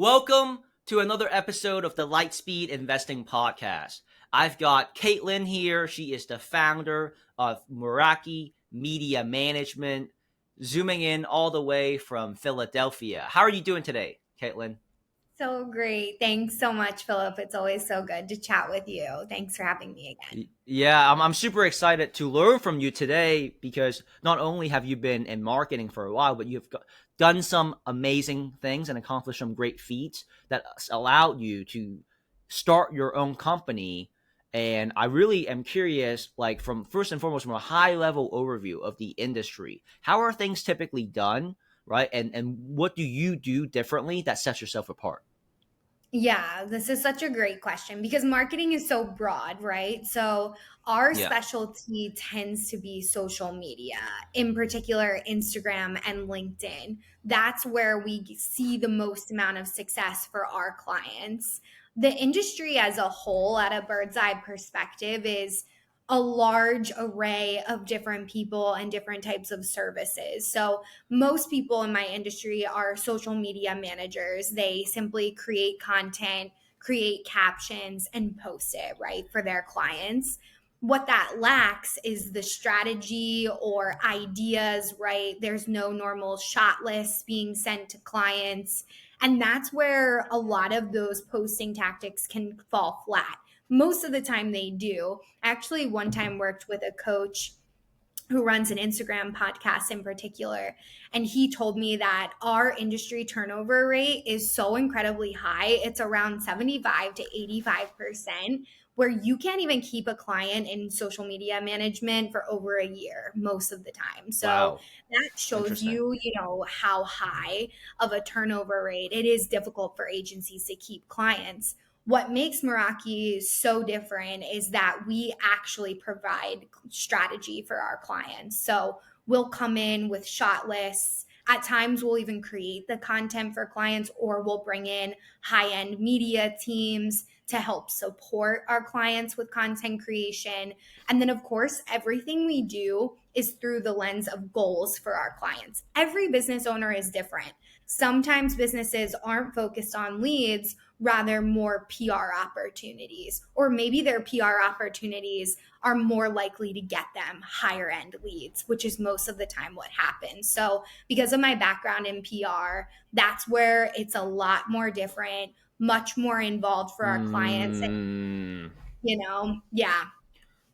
Welcome to another episode of the Lightspeed Investing Podcast. I've got Caitlin here. She is the founder of Meraki Media Management, zooming in all the way from Philadelphia. How are you doing today, Caitlin? So great. Thanks so much, Philip. It's always so good to chat with you. Thanks for having me again. Yeah, I'm super excited to learn from you today because not only have you been in marketing for a while, but you've done some amazing things and accomplished some great feats that allowed you to start your own company. And I really am curious, like from first and foremost, from a high level overview of the industry, how are things typically done, right? And what do you do differently that sets yourself apart? Yeah, this is such a great question because marketing is so broad, right? So, our Yeah. specialty tends to be social media, in particular, Instagram and LinkedIn. That's where we see the most amount of success for our clients. The industry as a whole, at a bird's eye perspective, is a large array of different people and different types of services. So, most people in my industry are social media managers. They simply create content, create captions, and post it, right, for their clients. What that lacks is the strategy or ideas, right? There's no normal shot lists being sent to clients. And that's where a lot of those posting tactics can fall flat. Most of the time they do. I actually one time worked with a coach who runs an Instagram podcast in particular. And he told me that our industry turnover rate is so incredibly high. It's around 75 to 85%, where you can't even keep a client in social media management for over a year most of the time. So Wow. that shows Interesting. you, how high of a turnover rate it is difficult for agencies to keep clients. What makes Meraki so different is that we actually provide strategy for our clients. So we'll come in with shot lists. At times, we'll even create the content for clients, or we'll bring in high end media teams to help support our clients with content creation. And then, of course, everything we do is through the lens of goals for our clients. Every business owner is different. Sometimes businesses aren't focused on leads, rather more PR opportunities, or maybe their PR opportunities are more likely to get them higher end leads, which is most of the time what happens. So because of my background in PR, that's where it's a lot more different, much more involved for our clients. And, Mm. yeah.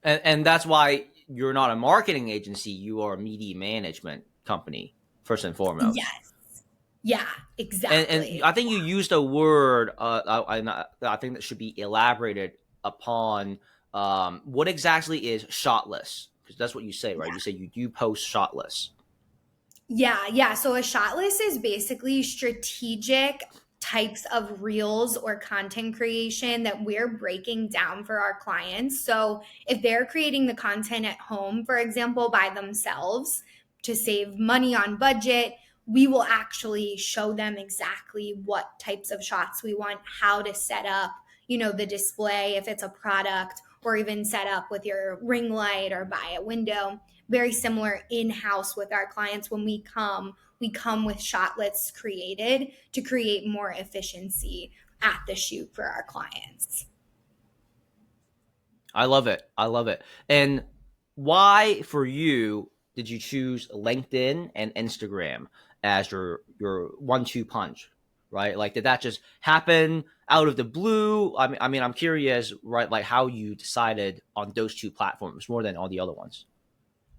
And that's why you're not a marketing agency, you are a media management company, first and foremost. Yes. Yeah, And exactly. I think you used a word, I think that should be elaborated upon. What exactly is shotless? Because that's what you say, right? You say you do post shotless. Yeah. So a shot list is basically strategic types of reels or content creation that we're breaking down for our clients. So if they're creating the content at home, for example, by themselves to save money on budget, we will actually show them exactly what types of shots we want, how to set up, the display if it's a product, or even set up with your ring light or by a window. Very similar in-house with our clients. When we come with shot lists created to create more efficiency at the shoot for our clients. I love it. I love it. And why, for you, did you choose LinkedIn and Instagram as your 1-2 punch? Right? Like, did that just happen out of the blue? I mean, I'm curious, right? Like, how you decided on those two platforms more than all the other ones.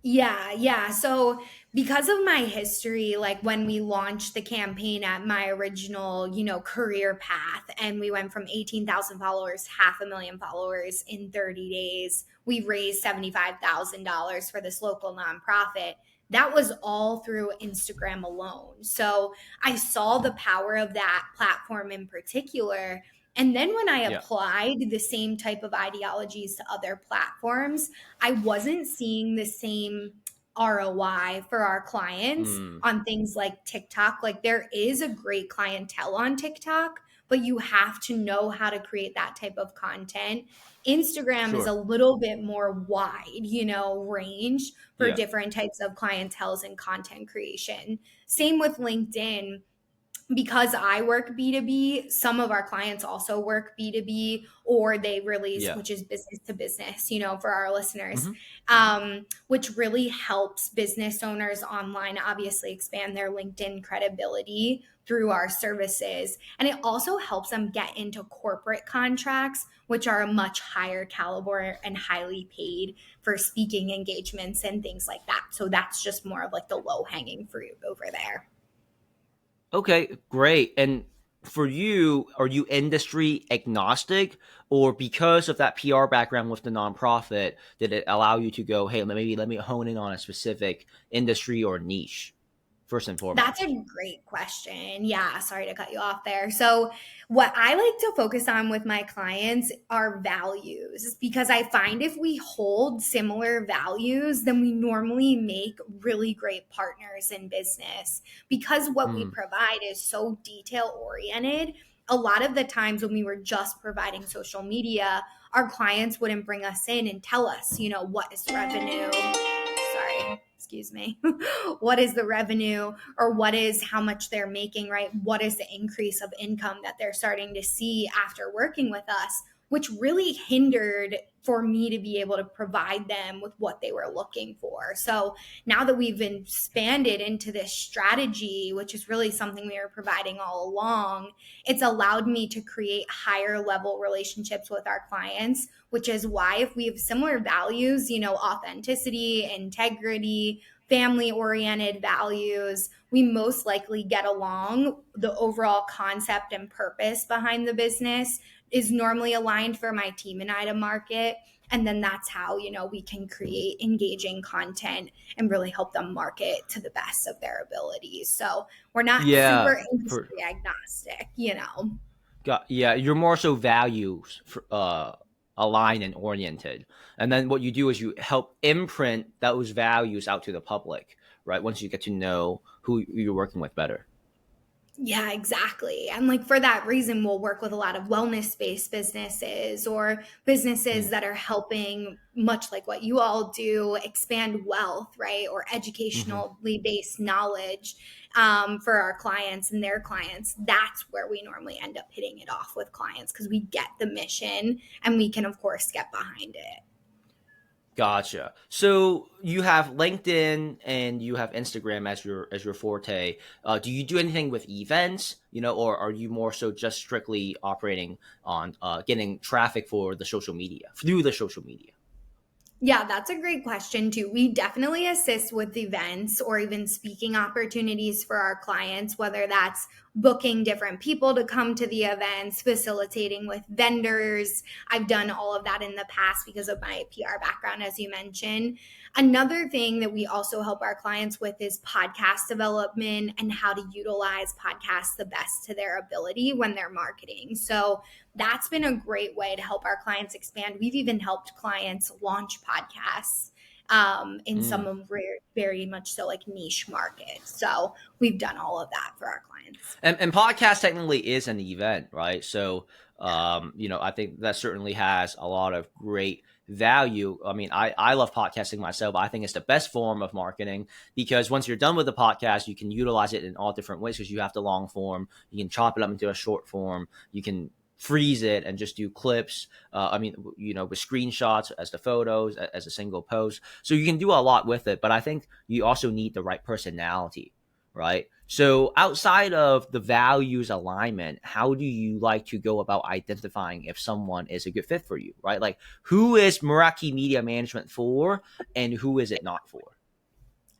Yeah. So because of my history, like when we launched the campaign at my original, career path, and we went from 18,000 followers, 500,000 followers in 30 days, we raised $75,000 for this local nonprofit. That was all through Instagram alone. So I saw the power of that platform in particular. And then when I Yeah. applied the same type of ideologies to other platforms, I wasn't seeing the same ROI for our clients Mm, on things like TikTok. Like there is a great clientele on TikTok, but you have to know how to create that type of content. Instagram is a sure. little bit more wide, range for Yeah. different types of clientels and content creation. Same with LinkedIn. because I work B2B, some of our clients also work B2B, or they release, Yeah. which is business to business, for our listeners, Hmm. which really helps business owners online obviously expand their LinkedIn credibility through our services. And it also helps them get into corporate contracts, which are a much higher caliber and highly paid for speaking engagements and things like that. So that's just more of like the low hanging fruit over there. Okay, great. And for you, are you industry agnostic, or because of that PR background with the nonprofit, did it allow you to go, hey, maybe let me hone in on a specific industry or niche first and That's foremost? a great question. Yeah, sorry to cut you off there. So, what I like to focus on with my clients are values because I find if we hold similar values, then we normally make really great partners in business because what we Hmm. provide is so detail oriented. A lot of the times when we were just providing social media, our clients wouldn't bring us in and tell us, what is revenue. Sorry, excuse me. What is the revenue, or what is how much they're making, right? What is the increase of income that they're starting to see after working with us, which really hindered for me to be able to provide them with what they were looking for. So now that we've expanded into this strategy, which is really something we were providing all along, it's allowed me to create higher level relationships with our clients, which is why if we have similar values, authenticity, integrity, family oriented values, we most likely get along. The overall concept and purpose behind the business is normally aligned for my team and I to market. And then that's how, we can create engaging content and really help them market to the best of their abilities. So we're not Yeah, super for industry agnostic. yeah, you're more so values aligned and oriented, and then what you do is you help imprint those values out to the public, right? Once you get to know who you're working with better. Yeah, exactly. And like for that reason, we'll work with a lot of wellness based businesses or businesses Mm. that are helping, much like what you all do, expand wealth, right? Or Hmm. educationally based knowledge for our clients and their clients. That's where we normally end up hitting it off with clients because we get the mission and we can, of course, get behind it. Gotcha. So you have LinkedIn and you have Instagram as your forte. Do you do anything with events, or are you more so just strictly operating on getting traffic for the social media through the social media? Yeah, that's a great question too. We definitely assist with events or even speaking opportunities for our clients, whether that's booking different people to come to the events, facilitating with vendors. I've done all of that in the past because of my PR background, as you mentioned. Another thing that we also help our clients with is podcast development and how to utilize podcasts the best to their ability when they're marketing. So, that's been a great way to help our clients expand. We've even helped clients launch podcasts in some Mm. of very much so like niche markets. So we've done all of that for our clients. And podcast technically is an event, right? So, I think that certainly has a lot of great value. I mean, I love podcasting myself. I think it's the best form of marketing because once you're done with the podcast, you can utilize it in all different ways because you have the long form. You can chop it up into a short form. You can freeze it and just do clips. I mean, with screenshots as the photos as a single post. So you can do a lot with it. But I think you also need the right personality, right? So outside of the values alignment, how do you like to go about identifying if someone is a good fit for you, right? Like who is Meraki Media Management for and who is it not for?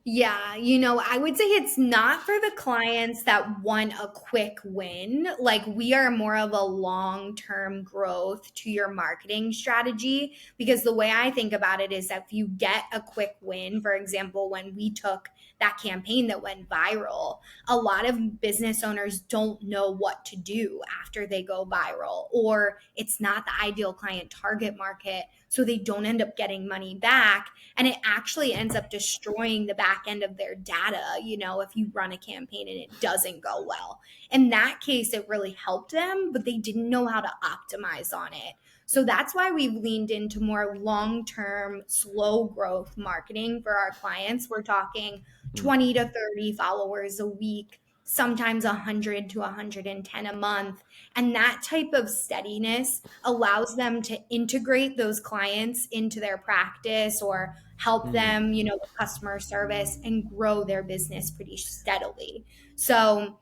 Yeah, I would say it's not for the clients that want a quick win. Like, we are more of a long term growth to your marketing strategy because the way I think about it is that if you get a quick win, for example, when we took that campaign that went viral, a lot of business owners don't know what to do after they go viral, or it's not the ideal client target market. So they don't end up getting money back, and it actually ends up destroying the back end of their data, if you run a campaign and it doesn't go well. In that case, it really helped them, but they didn't know how to optimize on it. So that's why we've leaned into more long-term, slow growth marketing for our clients. We're talking Hmm. 20 to 30 followers a week, sometimes 100 to 110 a month. And that type of steadiness allows them to integrate those clients into their practice or help Hmm. them, with customer service and grow their business pretty steadily. So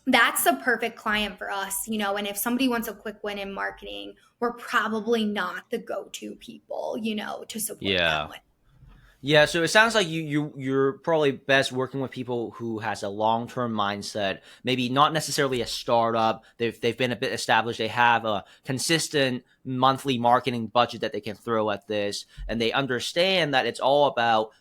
that's the perfect client for us, and if somebody wants a quick win in marketing, we're probably not the go-to people, to support them Yeah. with. Yeah, so it sounds like you're probably best working with people who has a long-term mindset, maybe not necessarily a startup. They've been a bit established. They have a consistent monthly marketing budget that they can throw at this, and they understand that it's all about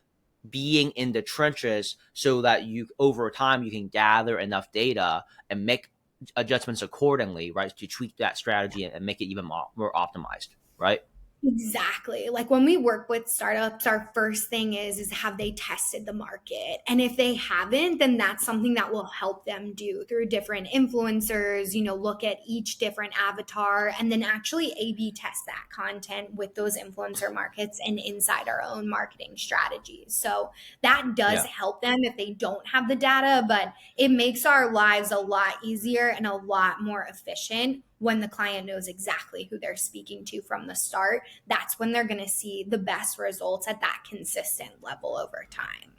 being in the trenches so that you over time you can gather enough data and make adjustments accordingly, right? To tweak that strategy and make it even more optimized, right? Exactly. Like when we work with startups, our first thing is have they tested the market? And if they haven't, then that's something that will help them do through different influencers, look at each different avatar and then actually A/B test that content with those influencer markets and inside our own marketing strategies. So that does Yeah. help them if they don't have the data, but it makes our lives a lot easier and a lot more efficient when the client knows exactly who they're speaking to from the start. That's when they're going to see the best results at that consistent level over time.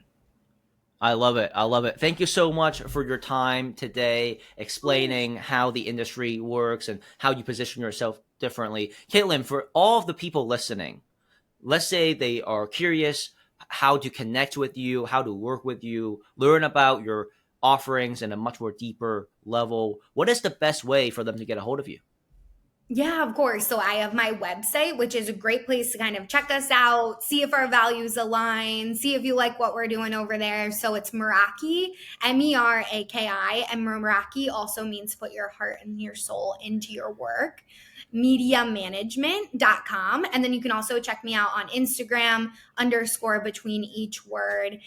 I love it. I love it. Thank you so much for your time today Cool. explaining how the industry works and how you position yourself differently. Caitlin, for all of the people listening, let's say they are curious how to connect with you, how to work with you, learn about your offerings in a much more deeper level. What is the best way for them to get a hold of you? Yeah, of course. So I have my website, which is a great place to kind of check us out, see if our values align, see if you like what we're doing over there. So it's Meraki, Meraki, and Meraki also means put your heart and your soul into your work. Mediamanagement.com. And then you can also check me out on Instagram, underscore between each word.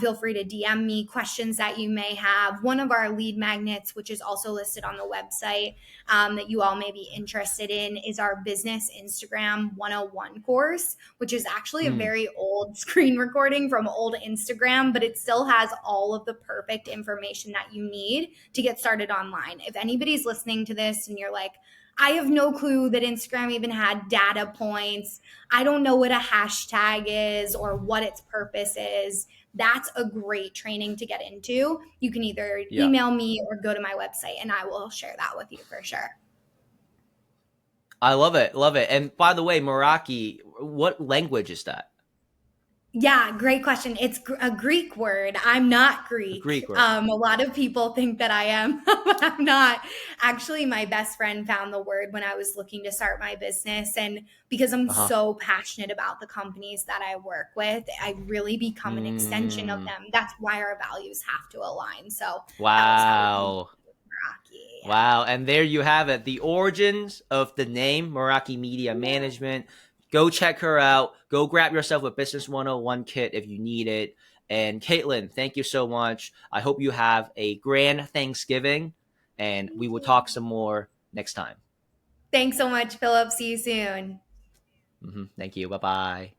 Feel free to DM me questions that you may have. One of our lead magnets, which is also listed on the website, that you all may be interested in is our Business Instagram 101 course, which is actually a Mm, very old screen recording from old Instagram, but it still has all of the perfect information that you need to get started online. If anybody's listening to this and you're like, I have no clue that Instagram even had data points, I don't know what a hashtag is or what its purpose is, that's a great training to get into. You can either yeah. email me or go to my website and I will share that with you for sure. I love it. Love it. And by the way, Meraki, what language is that? Yeah, great question. It's a Greek word. I'm not A Greek. Greek word. A lot of people think that I am, but I'm not. Actually, my best friend found the word when I was looking to start my business. And because I'm Uh-huh. so passionate about the companies that I work with, I really become an extension of Mm, them. That's why our values have to align. So that was how we came wow. up with Meraki. Yeah. Wow. And there you have it. The origins of the name Meraki Media Management. Go check her out. Go grab yourself a Business 101 kit if you need it. And Caitlin, thank you so much. I hope you have a grand Thanksgiving and we Thank will you. talk some more next time. Thanks so much, Philip. See you soon. Thank you. Bye bye.